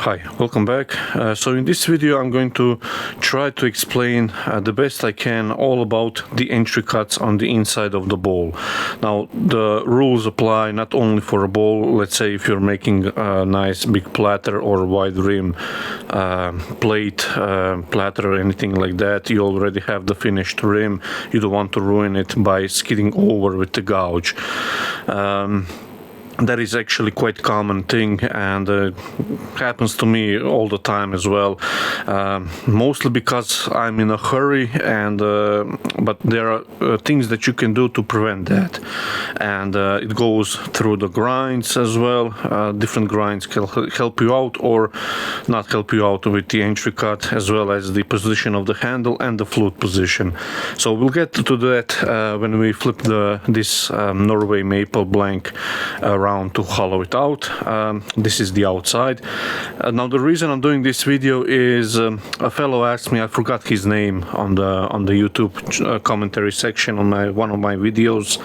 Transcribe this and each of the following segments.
Hi, welcome back. So in this video I'm going to try to explain the best I can all about the entry cuts on the inside of the bowl. Now the rules apply not only for a bowl. Let's say if you're making a nice big platter or wide rim plate platter or anything like that, you already have the finished rim. You don't want to ruin it by skidding over with the gouge. That is actually quite common thing, and happens to me all the time as well, mostly because I'm in a hurry, and but there are things that you can do to prevent that, and it goes through the grinds as well. Different grinds can help you out or not help you out with the entry cut, as well as the position of the handle and the flute position. So we'll get to that when we flip this Norway maple blank around to hollow it out. This is the outside. Now the reason I'm doing this video is a fellow asked me, I forgot his name, on the YouTube commentary section on one of my videos.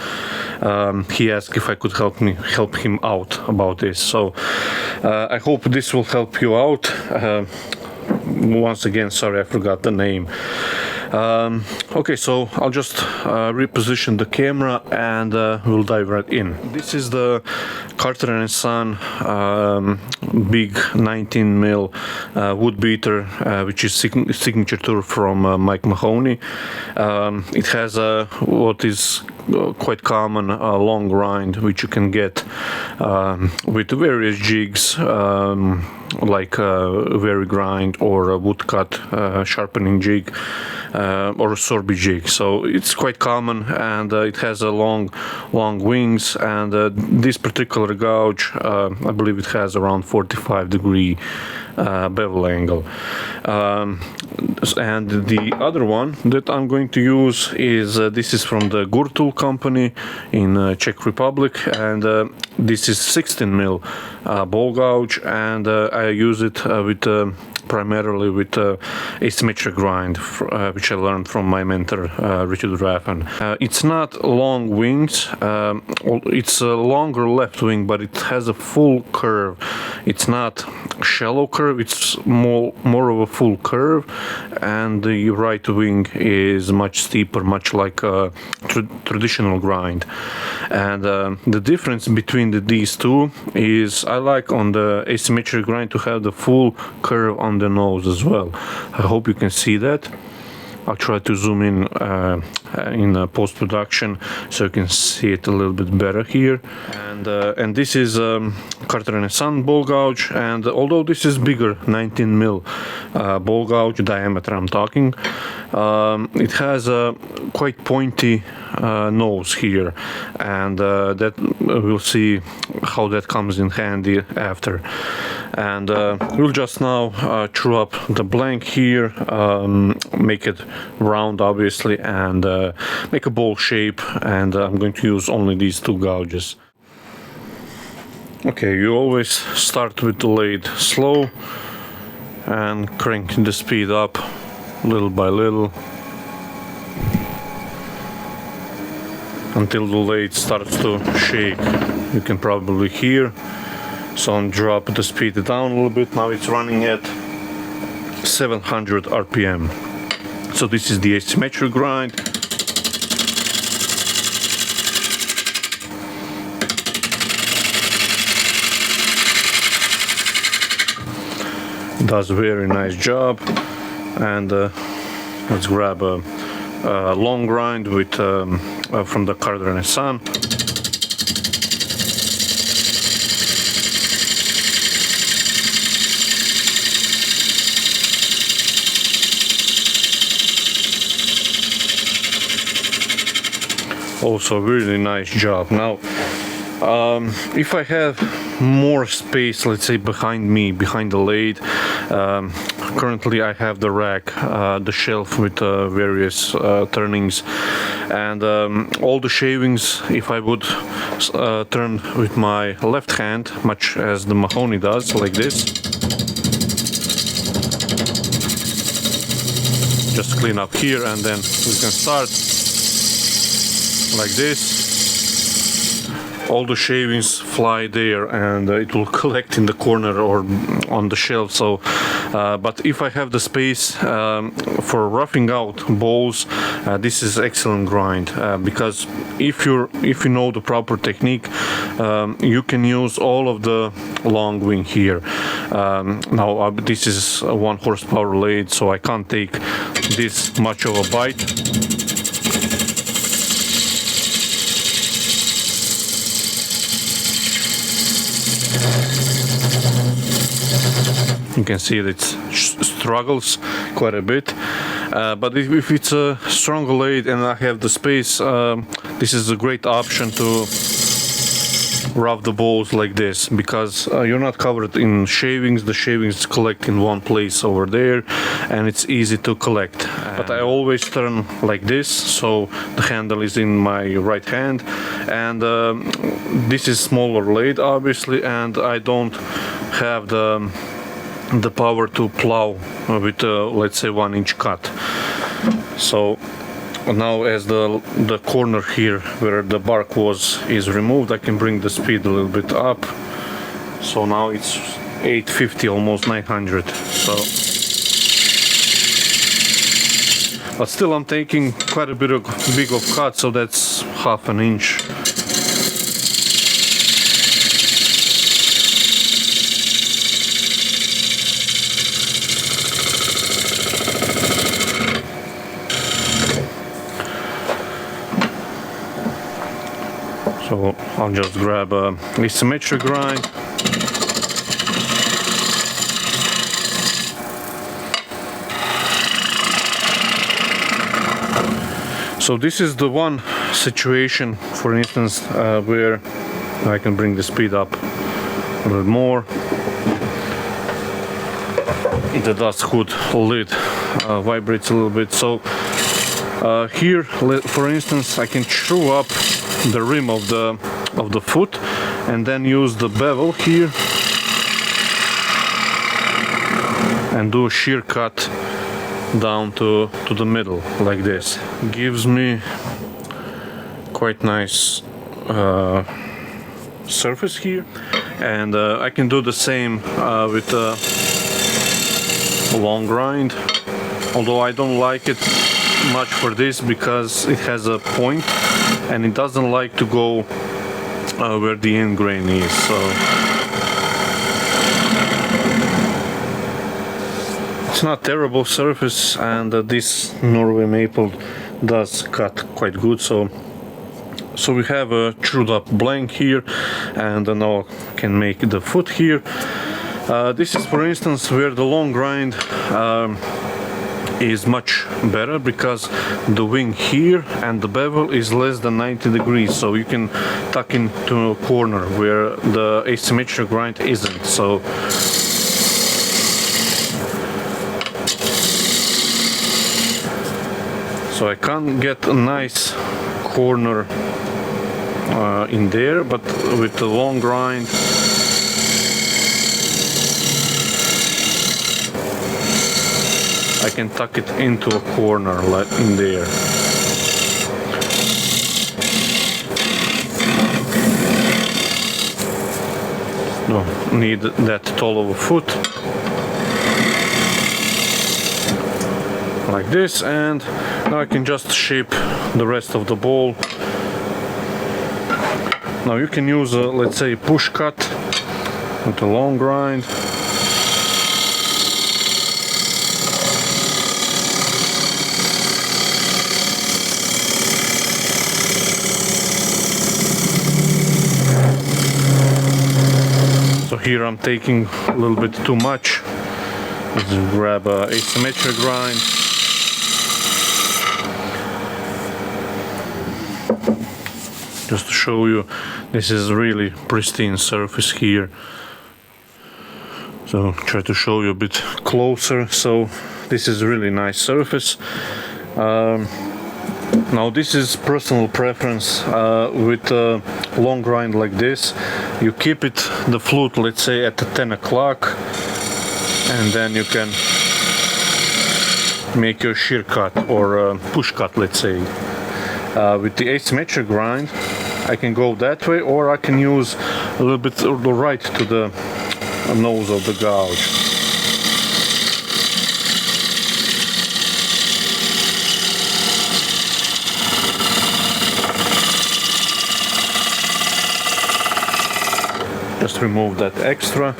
He asked if I could help him out about this. So I hope this will help you out. Once again, sorry I forgot the name. Okay, so I'll just reposition the camera and we'll dive right in. This is the Carter & Son big 19mm wood beater, which is signature tool from Mike Mahoney. It has what is quite common long grind, which you can get with various jigs, like a very grind or a woodcut sharpening jig, or a sorbet jig. So it's quite common, and it has a long wings, and this particular gouge, I believe it has around 45-degree bevel angle. And the other one that I'm going to use is this is from the GURTOOL company in Czech Republic, and this is 16mm ball gouge, and I use it primarily with asymmetric grind, which I learned from my mentor Richard Raffan. It's not long wings, it's a longer left wing, but it has a full curve. It's not shallow curve, it's more of a full curve, and the right wing is much steeper, much like a traditional grind. And the difference between these two is I like on the asymmetric grind to have the full curve on the nose as well. I hope you can see that. I'll try to zoom in post-production so you can see it a little bit better here. And this is Carter & Son ball gouge, and although this is bigger, 19mm ball gouge diameter I'm talking, it has a quite pointy nose here, and that we'll see how that comes in handy after. And we'll just now true up the blank here, make it round obviously, and make a bowl shape, and I'm going to use only these two gouges. Okay, you always start with the lathe slow and crank the speed up little by little until the lathe starts to shake. You can probably hear. So I'll drop the speed down a little bit. Now it's running at 700 RPM. So this is the asymmetric grind. Does a very nice job. And let's grab a long grind with from the Carter & Son. Also really nice job. Now if I have more space, let's say behind me, behind the lathe, currently I have the rack, the shelf with various turnings, and all the shavings, if I would turn with my left hand, much as the Mahoney does, like this, just clean up here, and then we can start like this. all the shavings fly there, and it will collect in the corner or on the shelf. So but if I have the space for roughing out bowls, this is excellent grind, because if you know the proper technique, you can use all of the long wing here. Now this is a 1 horsepower lathe, so I can't take this much of a bite. You can see that it struggles quite a bit, but if it's a stronger lathe and I have the space, this is a great option to rough the bowls like this, because you're not covered in shavings. The shavings collect in one place over there, and it's easy to collect. But I always turn like this, so the handle is in my right hand, and this is smaller lathe obviously, and I don't have the power to plow with let's say 1 inch cut. So now as the corner here where the bark is removed, I can bring the speed a little bit up. So now it's 850, almost 900. So, but still I'm taking quite a bit of big of cut, so that's half an inch. So I'll just grab a asymmetric grind. So this is the one situation, for instance, where I can bring the speed up a little more. The dust hood lid vibrates a little bit. So here, for instance, I can screw up the rim of the foot and then use the bevel here and do a shear cut down to the middle like this. Gives me quite nice surface here, and I can do the same with a long grind, although I don't like it much for this because it has a point and it doesn't like to go where the end grain is. So it's not terrible surface, and this Norway maple does cut quite good. So we have a chewed up blank here, and now I can make the foot here. This is, for instance, where the long grind is much better, because the wing here and the bevel is less than 90 degrees, so you can tuck into a corner where the asymmetric grind isn't. So I can't get a nice corner in there, but with the long grind I can tuck it into a corner like in there. Don't need that tall of a foot. Like this, and now I can just shape the rest of the bowl. Now you can use a, let's say, push cut with a long grind. So here I'm taking a little bit too much. Let's grab a asymmetric grind. Just to show you, this is really pristine surface here. So try to show you a bit closer. So this is really nice surface. Now this is personal preference. With a long grind like this, you keep it, the flute, let's say at 10 o'clock, and then you can make your shear cut or push cut, let's say. With the asymmetric grind, I can go that way, or I can use a little bit of the right to the nose of the gouge. Just remove that extra.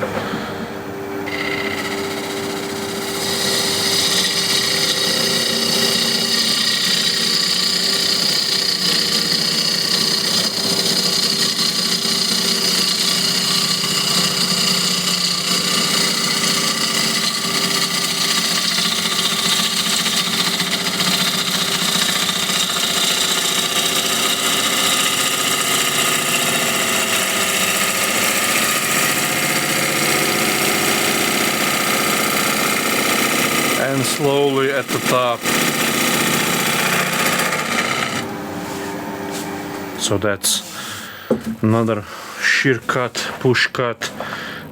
And slowly at the top. So that's another shear cut, push cut,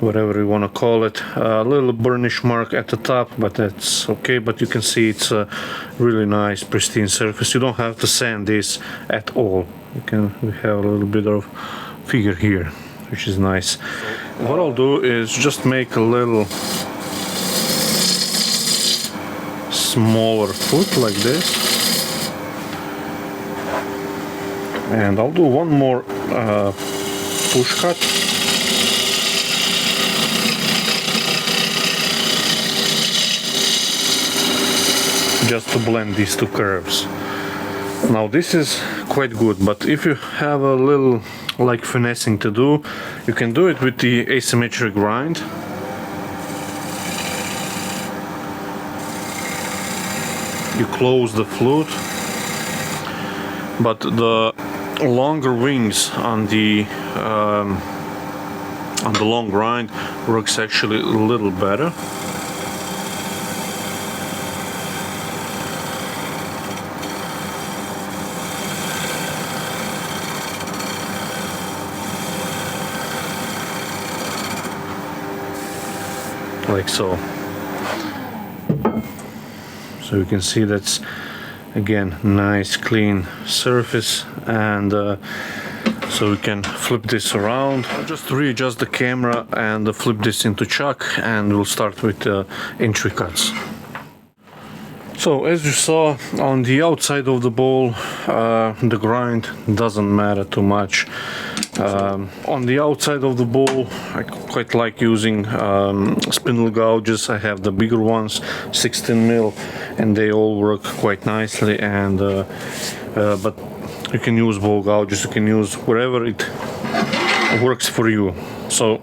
whatever you want to call it. A little burnish mark at the top, but that's okay. But you can see it's a really nice pristine surface. You don't have to sand this at all. We have a little bit of figure here, which is nice. What I'll do is just make a little smaller foot like this, and I'll do one more push cut. Just to blend these two curves. Now this is quite good, but if you have a little like finessing to do, you can do it with the asymmetric grind. You close the flute, but the longer wings on the long grind works actually a little better. Like so. So you can see that's again nice clean surface, and so we can flip this around. I'll just readjust the camera and flip this into chuck, and we'll start with the entry cuts. So as you saw on the outside of the bowl, the grind doesn't matter too much. On the outside of the bowl, I quite like using spindle gouges. I have the bigger ones, 16 mil, and they all work quite nicely. And but you can use ball gouges, you can use wherever it works for you. So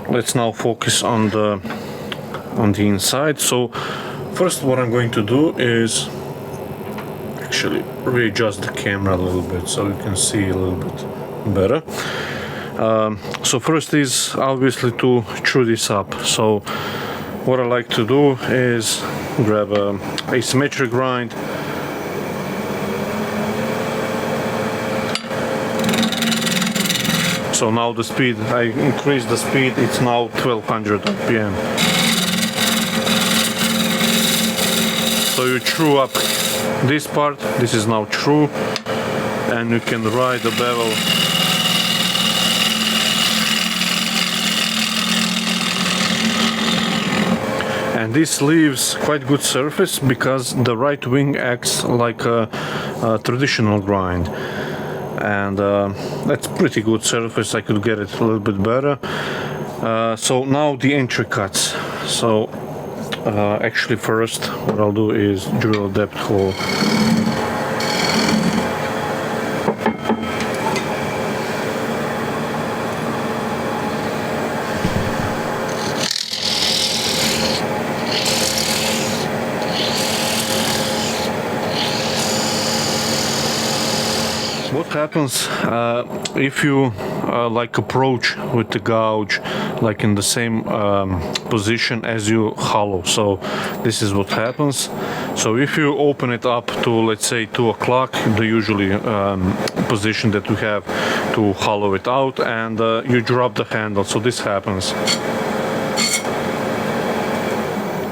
let's now focus on the inside. So first, what I'm going to do is actually readjust the camera a little bit so you can see a little bit better. So first is obviously to chew this up. So what I like to do is grab a asymmetric grind, so now the speed, I increased the speed, it's now 1200 RPM. So you chew up this part, this is now true, and you can ride the bevel and this leaves quite good surface because the right wing acts like a traditional grind, and that's pretty good surface. I could get it a little bit better. So now the entry cuts. So actually first what I'll do is drill a depth hole. What happens if you like approach with the gouge like in the same position as you hollow? So this is what happens. So if you open it up to, let's say, 2 o'clock, the usually position that we have to hollow it out, and you drop the handle, so this happens.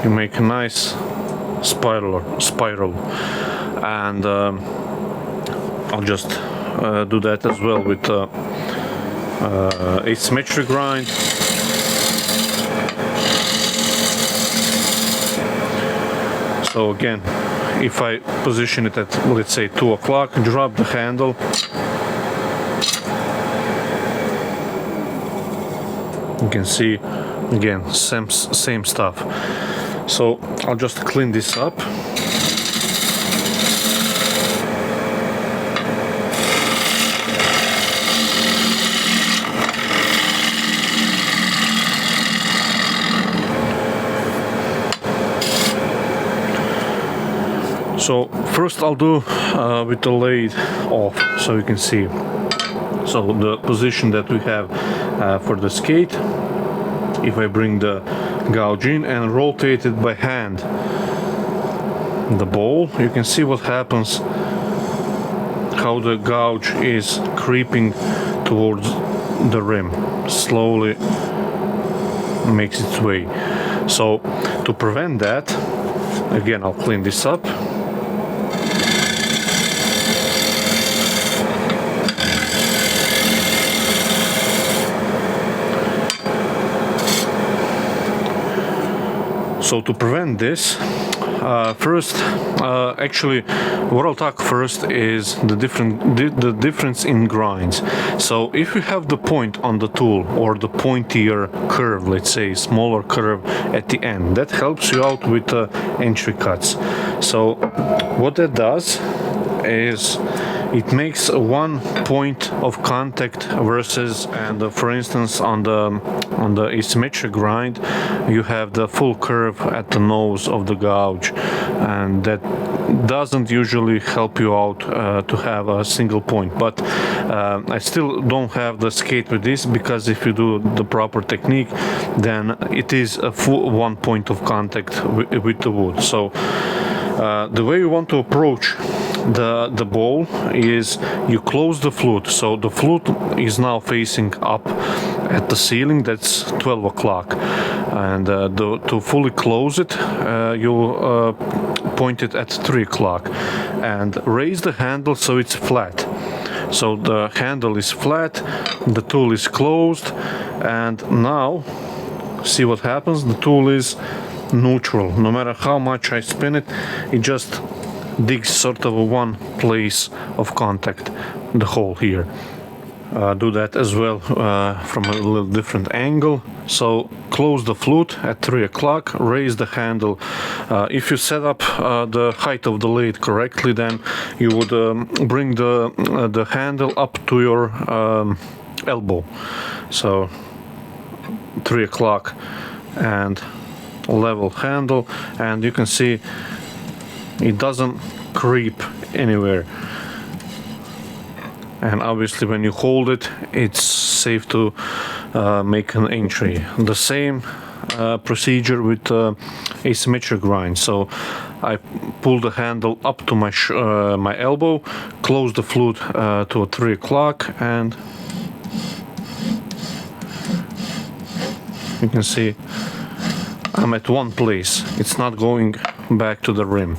You make a nice spiral, and I'll just do that as well with asymmetric grind. So again, if I position it at, let's say, 2 o'clock, drop the handle, you can see again same stuff. So I'll just clean this up. So first I'll do with the lathe off, so you can see. So the position that we have for the skate, if I bring the gouge in and rotate it by hand, the ball, you can see what happens, how the gouge is creeping towards the rim, slowly makes its way. So to prevent that, again, I'll clean this up. So to prevent this, first, actually, what I'll talk first is the difference in grinds. So if you have the point on the tool, or the pointier curve, let's say smaller curve at the end, that helps you out with entry cuts. So what that does is it makes one point of contact versus, and for instance on the asymmetric grind you have the full curve at the nose of the gouge, and that doesn't usually help you out to have a single point. But I still don't have the skate with this, because if you do the proper technique, then it is a full one point of contact with the wood. So the way you want to approach the ball is you close the flute. So the flute is now facing up at the ceiling, that's 12 o'clock, and to fully close it you point it at 3 o'clock and raise the handle so it's flat. So the handle is flat, the tool is closed, and now see what happens. The tool is neutral. No matter how much I spin it, it just digs sort of a one place of contact, the hole here. Do that as well from a little different angle. So close the flute at 3 o'clock, raise the handle. If you set up the height of the lathe correctly, then you would bring the handle up to your elbow. So 3 o'clock and level handle, and you can see it doesn't creep anywhere. And obviously when you hold it, it's safe to make an entry. The same procedure with asymmetric grind. So I pull the handle up to my elbow, close the flute to 3 o'clock, and you can see I'm at one place. It's not going back to the rim.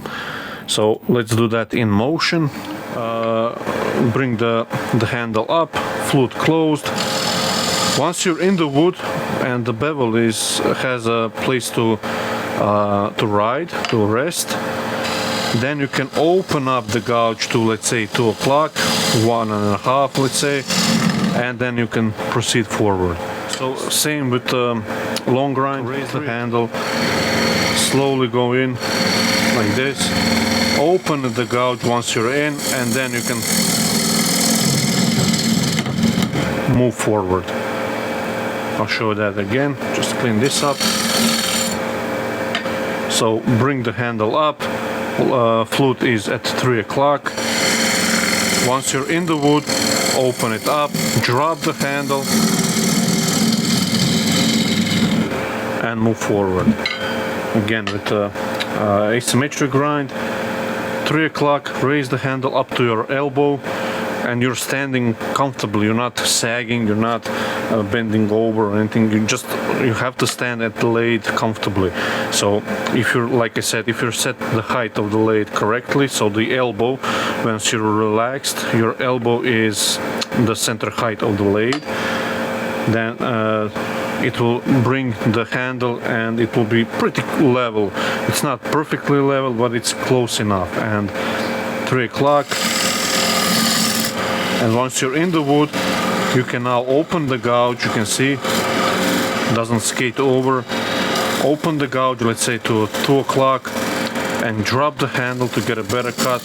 So let's do that in motion. Bring the handle up, flute closed. Once you're in the wood and the bevel has a place to ride, to rest, then you can open up the gouge to, let's say, 2 o'clock, 1.5, let's say, and then you can proceed forward. So same with long grind. Raise the handle, slowly go in like this, open the gouge once you're in, and then you can move forward. I'll show that again, just clean this up. So bring the handle up, flute is at 3 o'clock. Once you're in the wood, open it up, drop the handle, and move forward. Again with asymmetric grind, 3 o'clock, raise the handle up to your elbow, and you're standing comfortably. You're not sagging, you're not bending over or anything. You have to stand at the lathe comfortably. So if you're, like I said, if you set the height of the lathe correctly, so the elbow, once you're relaxed, your elbow is the center height of the lathe, then it will bring the handle and it will be pretty level. It's not perfectly level, but it's close enough. And 3 o'clock, and once you're in the wood, you can now open the gouge. You can see doesn't skate over. Open the gouge, let's say to 2 o'clock, and drop the handle to get a better cut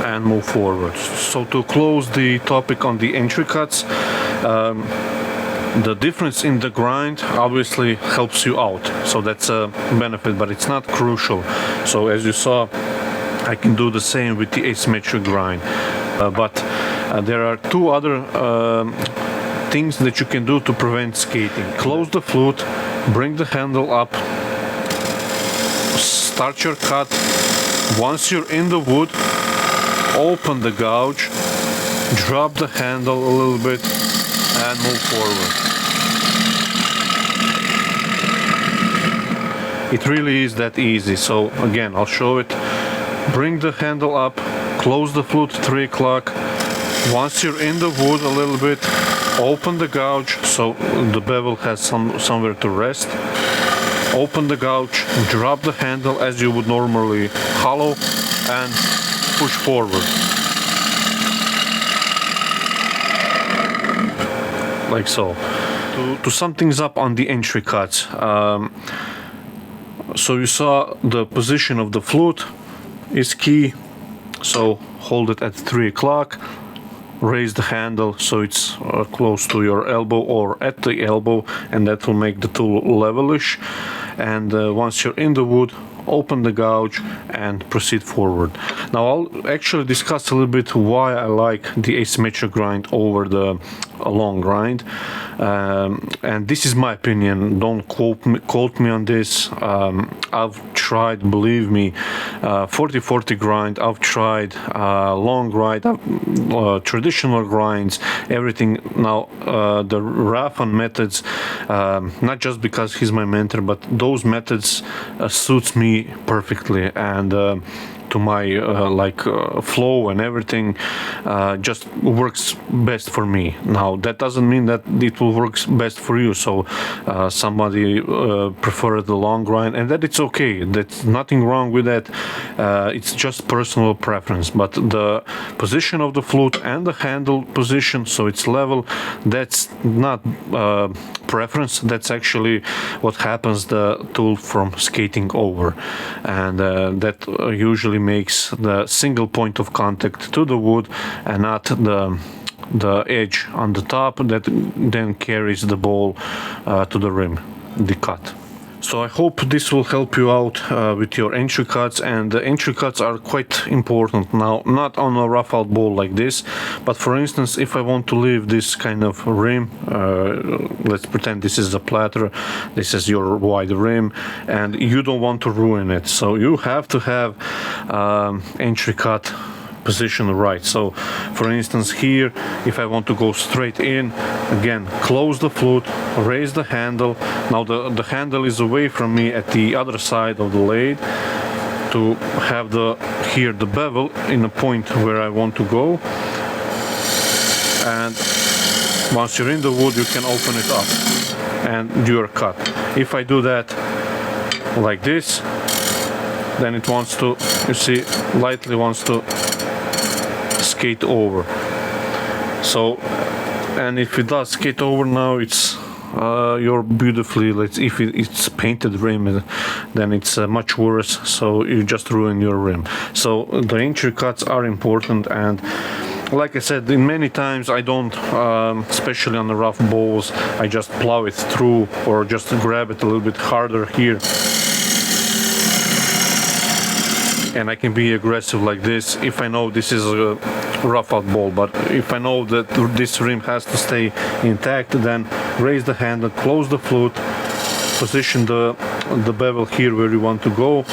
and move forward. So to close the topic on the entry cuts, the difference in the grind obviously helps you out, so that's a benefit, but it's not crucial. So as you saw, I can do the same with the asymmetric grind, but there are two other things that you can do to prevent skating. Close the flute, bring the handle up, start your cut. Once you're in the wood, open the gouge, drop the handle a little bit and move forward. It really is that easy. So again, I'll show it. Bring the handle up, close the flute 3 o'clock. Once you're in the wood a little bit, open the gouge so the bevel has somewhere to rest. Open the gouge, drop the handle as you would normally hollow, and push forward. Like so. To sum things up on the entry cuts, so you saw the position of the flute is key, so hold it at 3 o'clock, raise the handle so it's close to your elbow or at the elbow, and that will make the tool levelish. And once you're in the wood, open the gouge and proceed forward. Now I'll actually discuss a little bit why I like the asymmetric grind over the long grind, and this is my opinion. Don't quote me on this. I've tried, believe me, 40/40 grind, I've tried long grind, traditional grinds, everything. Now the Rafan methods, not just because he's my mentor, but those methods suits me perfectly, and to my flow and everything, just works best for me. Now that doesn't mean that it will work best for you, so somebody prefer the long grind, and that it's okay. That's nothing wrong with that. It's just personal preference, but the position of the flute and the handle position, so it's level, that's not preference, that's actually what happens the tool from skating over, and that usually makes the single point of contact to the wood and not the edge on the top that then carries the ball to the rim, the cut. So I hope this will help you out with your entry cuts, and the entry cuts are quite important. Now, not on a rough out ball like this, but for instance, if I want to leave this kind of rim, let's pretend this is a platter, this is your wide rim, and you don't want to ruin it, so you have to have entry cut position right. So for instance here, if I want to go straight in, again, close the flute, raise the handle. Now the handle is away from me at the other side of the lathe, to have the bevel in a point where I want to go, and once you're in the wood you can open it up and do your cut. If I do that like this, then it wants to, you see, lightly wants to skate over. So, and if it does skate over, now it's you're beautifully, if it's painted rim, then it's much worse, so you just ruin your rim. So the entry cuts are important, and like I said, in many times I don't, especially on the rough balls, I just plow it through or just grab it a little bit harder here, and I can be aggressive like this if I know this is a rough out ball. But if I know that this rim has to stay intact, then raise the handle, close the flute, position the bevel here where you want to go,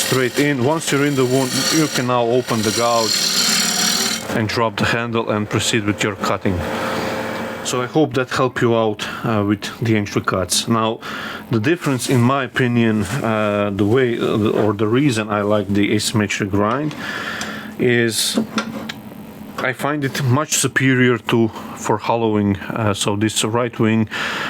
straight in. Once you're in the wound, you can now open the gouge and drop the handle and proceed with your cutting. So I hope that helped you out with the entry cuts. Now, the difference, in my opinion, the way or the reason I like the asymmetric grind is I find it much superior to for hollowing. So this right wing,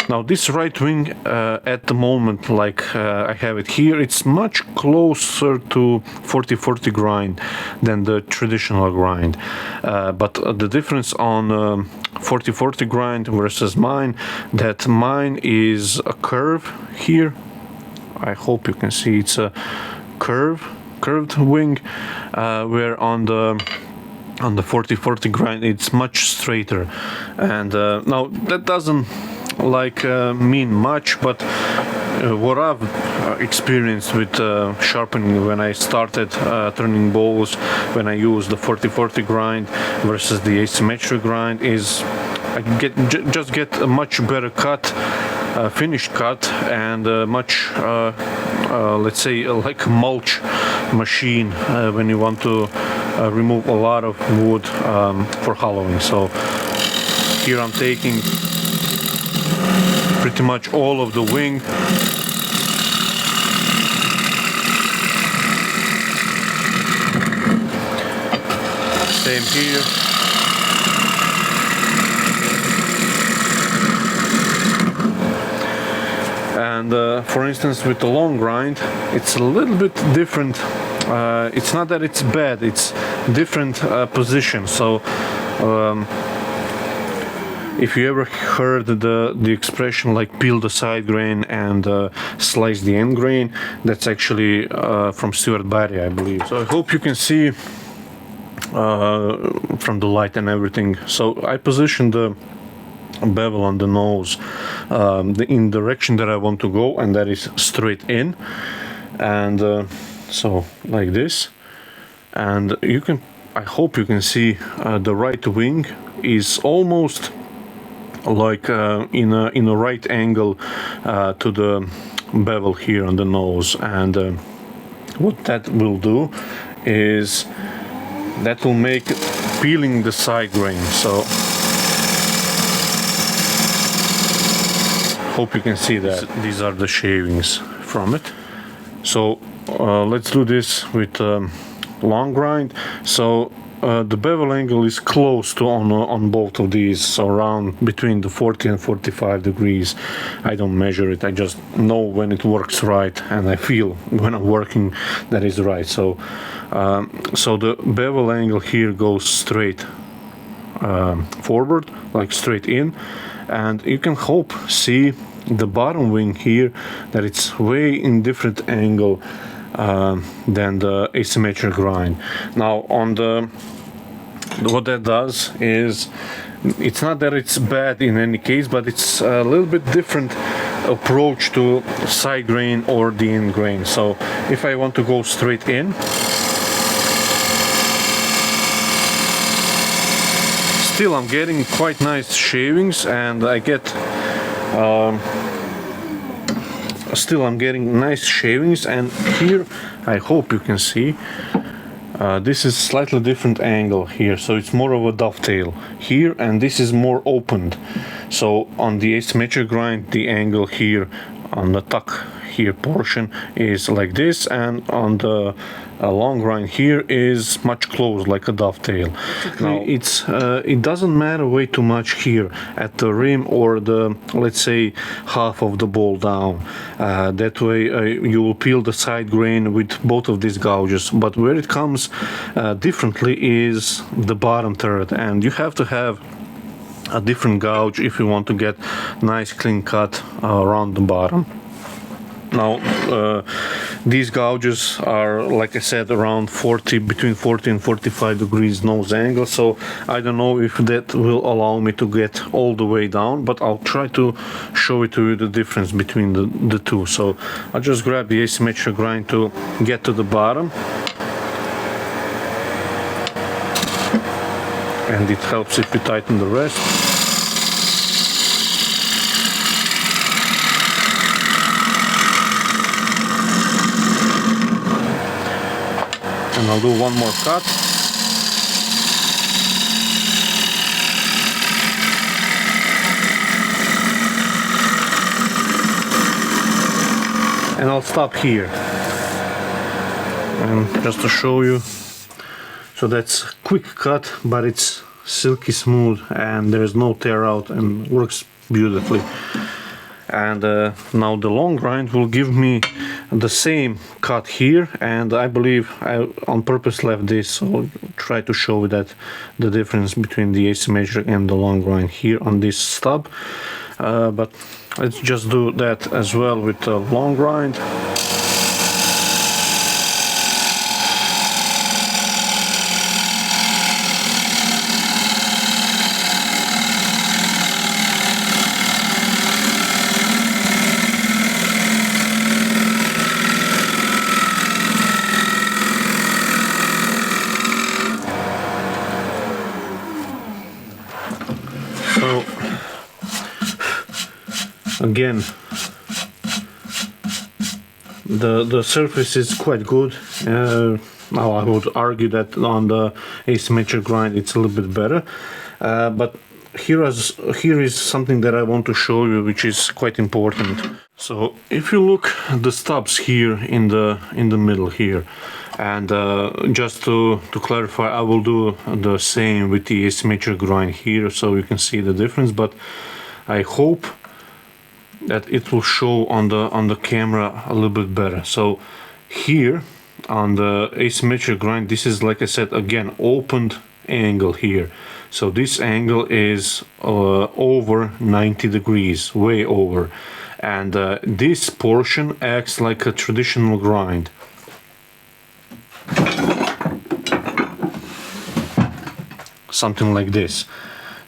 now this right wing at the moment, like I have it here, it's much closer to 40/40 grind than the traditional grind. But the difference on 40/40 grind versus mine, that mine is a curve here. I hope you can see it's a curved wing, where on the 40/40 grind it's much straighter. And now that doesn't mean much, but what I've experienced with sharpening when I started turning bows, when I use the 40/40 grind versus the asymmetric grind, is I just get a much better cut, finished cut, and much let's say like a mulch machine when you want to remove a lot of wood for hollowing. So here I'm taking pretty much all of the wing. Same here. And for instance, with the long grind, it's a little bit different. It's not that it's bad, it's different position. So if you ever heard the expression like peel the side grain and slice the end grain, that's actually from Stuart Barry, I believe. So I hope you can see from the light and everything. So I positioned the bevel on the nose in the direction that I want to go, and that is straight in. And so like this, and you can, I hope you can see the right wing is almost like in a right angle to the bevel here on the nose. And what that will do is that will make peeling the side grain. So hope you can see that. These are the shavings from it. So let's do this with long grind. So the bevel angle is close to on both of these, so around between the 40 and 45 degrees. I don't measure it, I just know when it works right, and I feel when I'm working that is right. So so the bevel angle here goes straight forward, like straight in, and you can see the bottom wing here, that it's way in different angle than the asymmetric grind. Now on what that does is, it's not that it's bad in any case, but it's a little bit different approach to side grain or the end grain. So if I want to go straight in, still I'm getting quite nice shavings, and I get still I'm getting nice shavings. And here I hope you can see this is slightly different angle here, so it's more of a dovetail here, and this is more opened. So on the asymmetric grind, the angle here on the tuck here portion is like this, and on the long grind here is much closer, like a dovetail. Now it doesn't matter way too much here at the rim or the, let's say, half of the bowl down. That way you will peel the side grain with both of these gouges. But where it comes differently is the bottom third, and you have to have a different gouge if you want to get nice clean cut around the bottom. Now these gouges are, like I said, around between 40 and 45 degrees nose angle, so I don't know if that will allow me to get all the way down, but I'll try to show it to you, the difference between the two. So I'll just grab the asymmetric grind to get to the bottom, and it helps if we tighten the rest. and I'll do one more cut. And I'll stop here. And just to show you, so that's a quick cut, but it's silky smooth and there's no tear out and works beautifully. And now the long grind will give me the same cut here, and I believe I on purpose left this, so I'll try to show that the difference between the asymmetric and the long grind here on this stub. But let's just do that as well with the long grind. So again, the surface is quite good. Now I would argue that on the asymmetric grind it's a little bit better, but here is something that I want to show you, which is quite important. So if you look at the stubs here in the middle here, and just to clarify, I will do the same with the asymmetric grind here, so you can see the difference. But I hope that it will show on the camera a little bit better. So here on the asymmetric grind, this is, like I said, again, opened angle here. So this angle is over 90 degrees, way over, and this portion acts like a traditional grind. Something like this.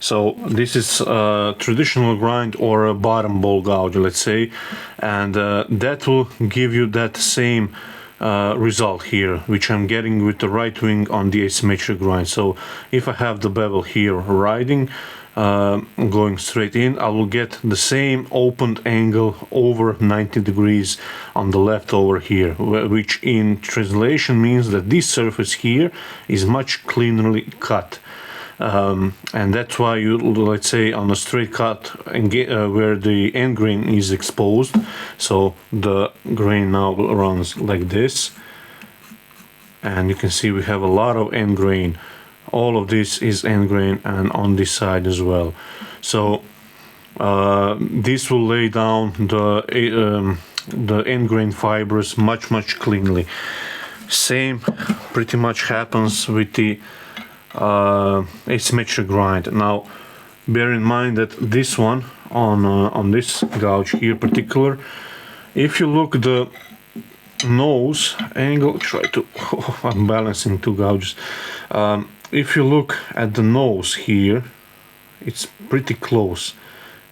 So this is a traditional grind or a bottom ball gouge, let's say, and that will give you that same result here, which I'm getting with the right wing on the asymmetric grind. So if I have the bevel here riding, going straight in, I will get the same opened angle over 90 degrees on the left over here, which in translation means that this surface here is much cleanly cut. And that's why you, let's say, on a straight cut where the end grain is exposed, so the grain now runs like this, and you can see we have a lot of end grain. All of this is end grain, and on this side as well. So this will lay down the end grain fibers much cleanly. Same pretty much happens with the asymmetric grind. Now bear in mind that this one on this gouge here particular, if you look the nose angle, try to I'm balancing two gouges. If you look at the nose here, it's pretty close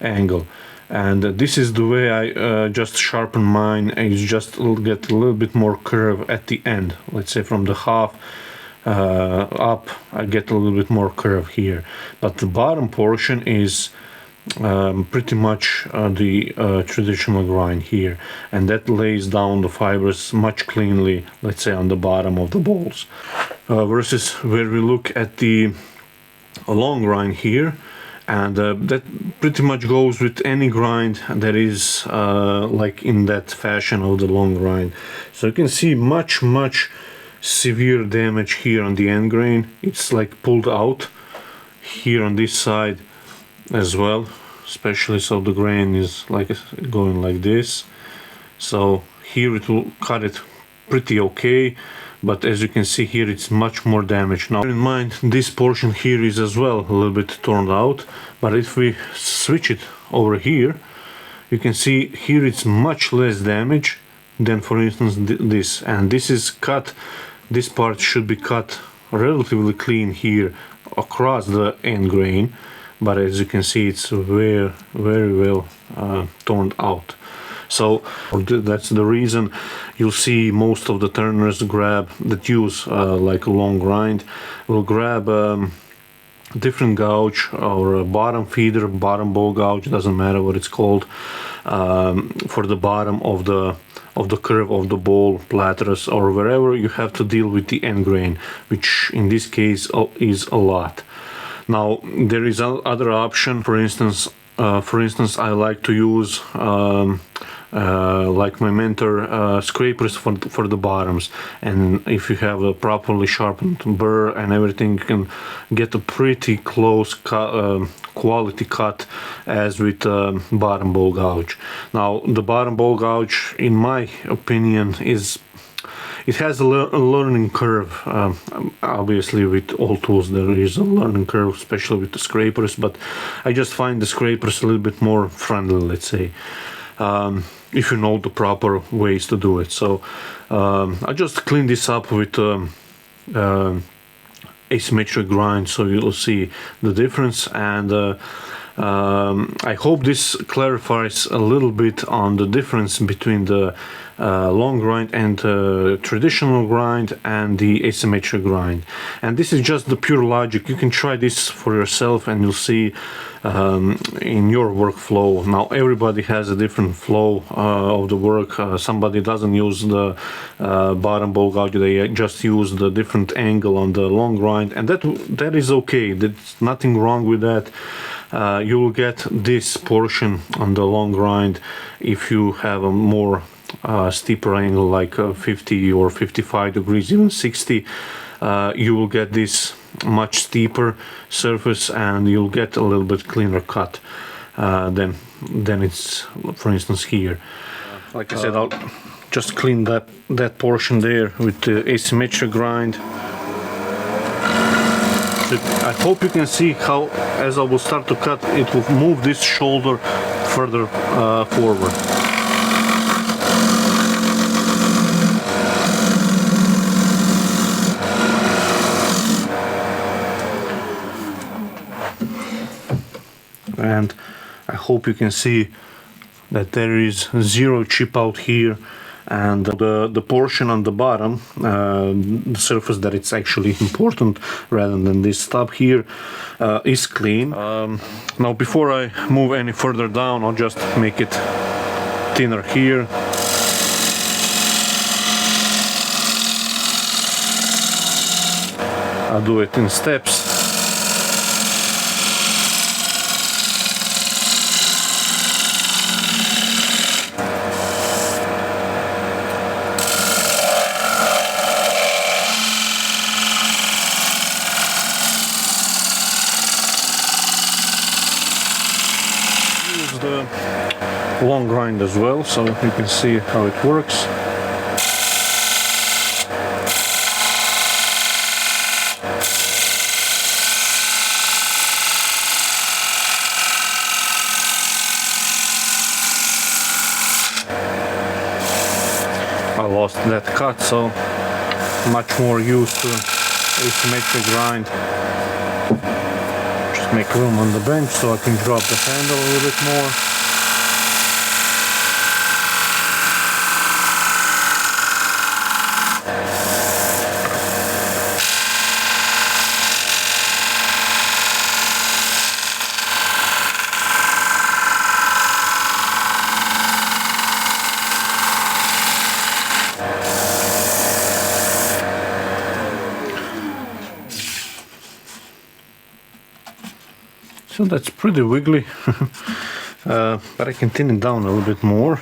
angle, and this is the way I just sharpen mine, and you just get a little bit more curve at the end. Let's say from the half up, I get a little bit more curve here, but the bottom portion is pretty much the traditional grind here, and that lays down the fibers much cleanly, let's say on the bottom of the balls, versus where we look at the long grind here, and that pretty much goes with any grind that is like in that fashion of the long grind. So you can see much severe damage here on the end grain. It's like pulled out here on this side as well, especially so the grain is like going like this. So here it will cut it pretty okay, but as you can see here it's much more damage. Now bear in mind this portion here is as well a little bit torn out, but if we switch it over here, you can see here it's much less damage than, for instance, this, and this is cut. This part should be cut relatively clean here across the end grain, but as you can see it's very well torn out. So that's the reason you'll see most of the turners that use like a long grind will grab different gouge or a bottom feeder, bottom ball gouge, doesn't matter what it's called, for the bottom of the curve of the ball, platters, or wherever you have to deal with the end grain, which in this case is a lot. Now there is other option. For instance, I like to use like my mentor, scrapers for the bottoms, and if you have a properly sharpened burr and everything, you can get a pretty close quality cut as with bottom ball gouge. Now the bottom ball gouge, in my opinion, it has a learning curve. Obviously with all tools there is a learning curve, especially with the scrapers, but I just find the scrapers a little bit more friendly, let's say, if you know the proper ways to do it. So I just clean this up with asymmetric grind, so you'll see the difference. And I hope this clarifies a little bit on the difference between the long grind and traditional grind and the asymmetric grind. And this is just the pure logic. You can try this for yourself and you'll see in your workflow. Now everybody has a different flow of the work. Somebody doesn't use the bottom ball gouge, they just use the different angle on the long grind, and that is okay. There's nothing wrong with that. You will get this portion on the long grind if you have a more steeper angle, like 50 or 55 degrees, even 60. You will get this much steeper surface and you'll get a little bit cleaner cut than it's, for instance, here. Like I said, I'll just clean that portion there with the asymmetric grind. I hope you can see how, as I will start to cut, it will move this shoulder further forward. And I hope you can see that there is zero chip out here, and the portion on the bottom, the surface that it's actually important rather than this stub here, is clean. Now before I move any further down, I'll just make it thinner here. I'll do it in steps. The long grind as well, so you can see how it works. I lost that cut, so much more used to asymmetric grind. Make room on the bench so I can drop the handle a little bit more. So that's pretty wiggly, but I can thin it down a little bit more.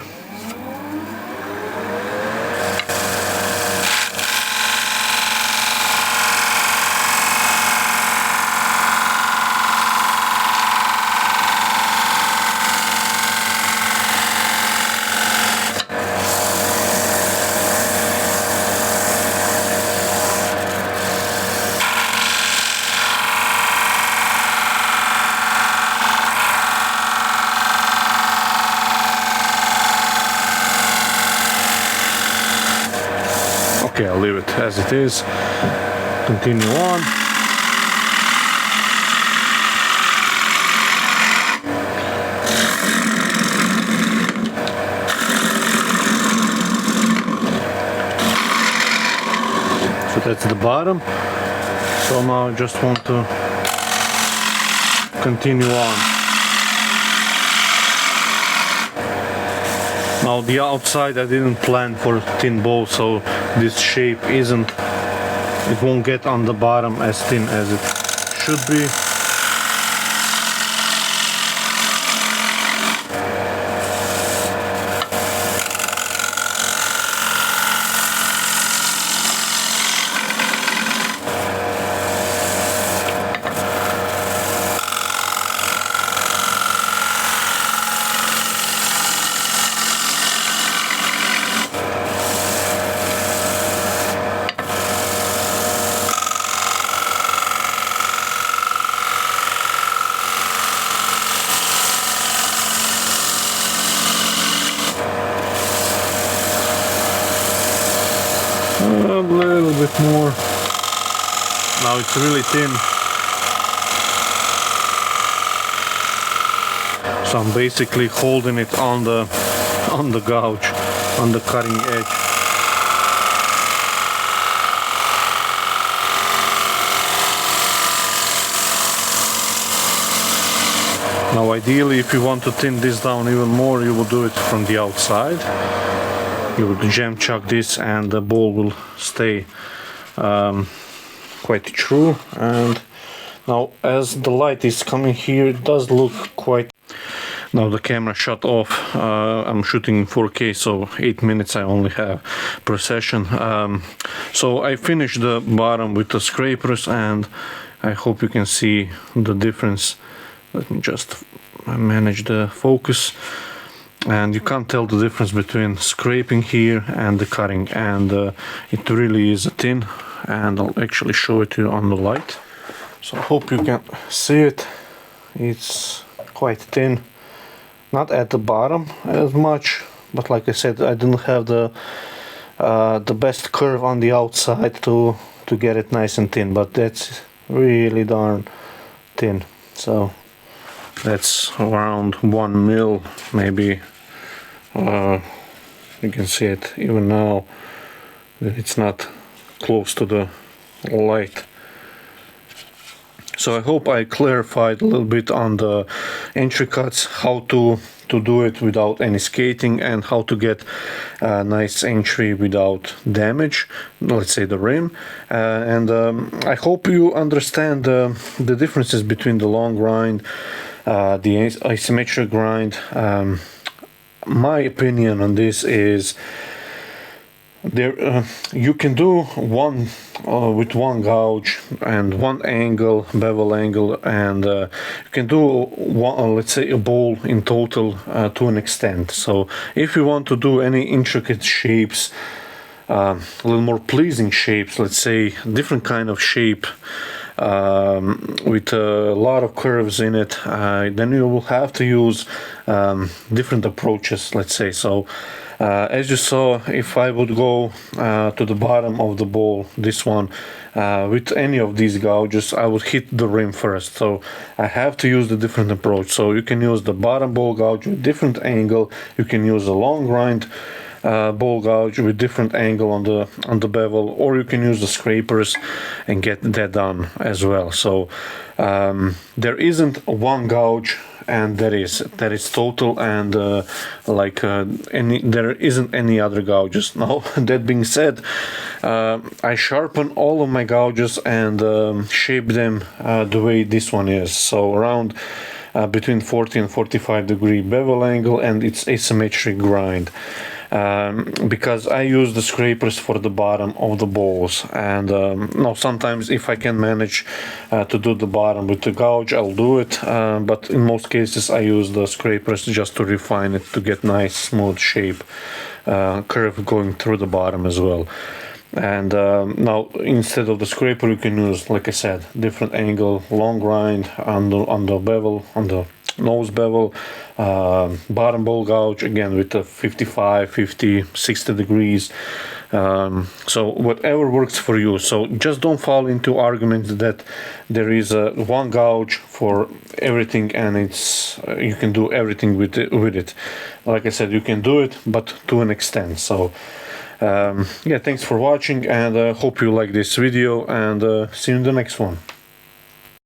Okay, I'll leave it as it is. Continue on. So that's the bottom. So now I just want to continue on. Now the outside I didn't plan for thin bowl, so this shape it won't get on the bottom as thin as it should be. A little bit more. Now it's really thin. So I'm basically holding it on the gouge, on the cutting edge. Now ideally, if you want to thin this down even more, you will do it from the outside. You would jam chuck this and the bowl will stay quite true. And now as the light is coming here, it does look quite... Now the camera shut off. I'm shooting in 4K, so 8 minutes I only have per session. So I finished the bottom with the scrapers and I hope you can see the difference. Let me just manage the focus. And you can't tell the difference between scraping here and the cutting, and it really is thin, and I'll actually show it to you on the light. So I hope you can see it. It's quite thin, not at the bottom as much, but like I said, I didn't have the best curve on the outside to get it nice and thin, but that's really darn thin. So that's around 1 mil maybe. You can see it even now, it's not close to the light. So I hope I clarified a little bit on the entry cuts, how to do it without any skating, and how to get a nice entry without damage, let's say the rim. I hope you understand the differences between the long grind, the asymmetric grind. My opinion on this is there you can do one with one gouge and one angle, bevel angle, and you can do one, let's say a bowl in total to an extent. So if you want to do any intricate shapes, a little more pleasing shapes, let's say different kind of shape, with a lot of curves in it, then you will have to use different approaches, let's say. So as you saw, if I would go to the bottom of the bowl, this one, with any of these gouges, I would hit the rim first. So I have to use the different approach. So you can use the bottom bowl gouge with different angle, you can use a long grind bowl gouge with different angle on the bevel, or you can use the scrapers and get that done as well. So there isn't one gouge and that is total, and there isn't any other gouges. Now that being said, I sharpen all of my gouges and shape them the way this one is, so around between 40 and 45 degree bevel angle, and it's asymmetric grind. Because I use the scrapers for the bottom of the bowls, and no, sometimes if I can manage to do the bottom with the gouge, I'll do it, but in most cases I use the scrapers just to refine it, to get nice smooth shape, curve going through the bottom as well. And now instead of the scraper you can use, like I said, different angle, long grind on the bevel, on the nose bevel, bottom bowl gouge again with the 55, 50, 60 degrees. So whatever works for you. So just don't fall into arguments that there is one gouge for everything and it's you can do everything with it. Like I said, you can do it, but to an extent. So yeah, thanks for watching, and hope you like this video, and see you in the next one.